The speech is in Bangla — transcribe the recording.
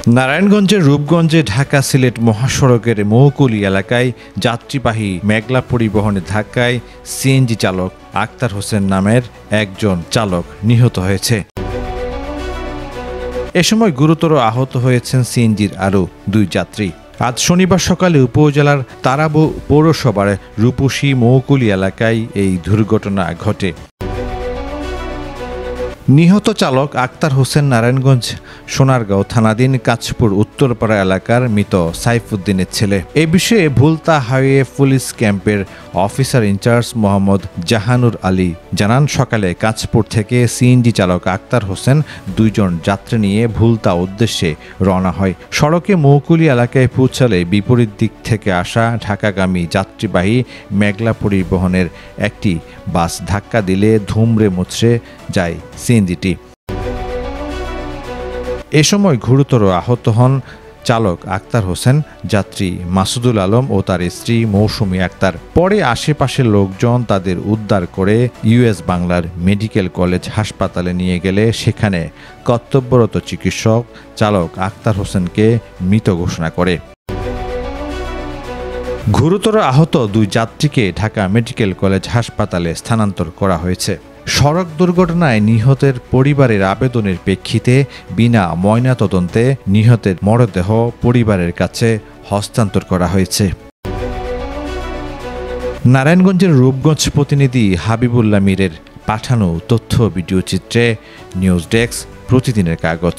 নারায়ণগঞ্জের রূপগঞ্জে ঢাকা সিলেট মহাসড়কের মৌকুলি এলাকায় যাত্রীবাহী মেঘলা পরিবহনের ধাক্কায় সিএনজি চালক আক্তার হোসেন নামের একজন চালক নিহত হয়েছে। এ সময় গুরুতর আহত হয়েছেন সিএনজির আরও 2 যাত্রী। আজ শনিবার সকালে উপজেলার তারাবো পৌরসভার রূপসী মৌকুলি এলাকায় এই দুর্ঘটনা ঘটে। নিহত চালক আক্তার হোসেন নারায়ণগঞ্জ সোনারগাঁও থানাধীন কাঁচপুর উত্তরপাড়া এলাকার মৃত সাইফুদ্দিনের ছেলে। এ বিষয়ে ভুলতা হাইওয়ে পুলিশ ক্যাম্পের অফিসার ইনচার্জ মোহাম্মদ জাহানুর আলী জানান, সকালে কাঁচপুর থেকে সিএনজি চালক আক্তার হোসেন 2 জন যাত্রী নিয়ে ভুলতা উদ্দেশ্যে রওনা হয়। সড়কে মৌকুলি এলাকায় পৌঁছালে বিপরীত দিক থেকে আসা ঢাকাগামী যাত্রীবাহী মেঘলা পরিবহনের একটি বাস ধাক্কা দিলে ধুমড়ে মুচড়ে যায় সিএনজিটি। এ সময় গুরুতর আহত হন চালক আক্তার হোসেন, যাত্রী মাসুদুল আলম ও তার স্ত্রী মৌসুমী আক্তার। পরে আশেপাশের লোকজন তাদের উদ্ধার করে ইউএস বাংলার মেডিকেল কলেজ হাসপাতালে নিয়ে গেলে সেখানে কর্তব্যরত চিকিৎসক চালক আক্তার হোসেনকে মৃত ঘোষণা করে। গুরুতর আহত 2 যাত্রীকে ঢাকা মেডিকেল কলেজ হাসপাতালে স্থানান্তর করা হয়েছে। সড়ক দুর্ঘটনায় নিহতের পরিবারের আবেদনের প্রেক্ষিতে বিনা ময়নাতদন্তে নিহতের মরদেহ পরিবারের কাছে হস্তান্তর করা হয়েছে। নারায়ণগঞ্জের রূপগঞ্জ প্রতিনিধি হাবিবুল্লাহ মীরের পাঠানো তথ্য ভিডিও চিত্রে নিউজ ডেস্ক, প্রতিদিনের কাগজ।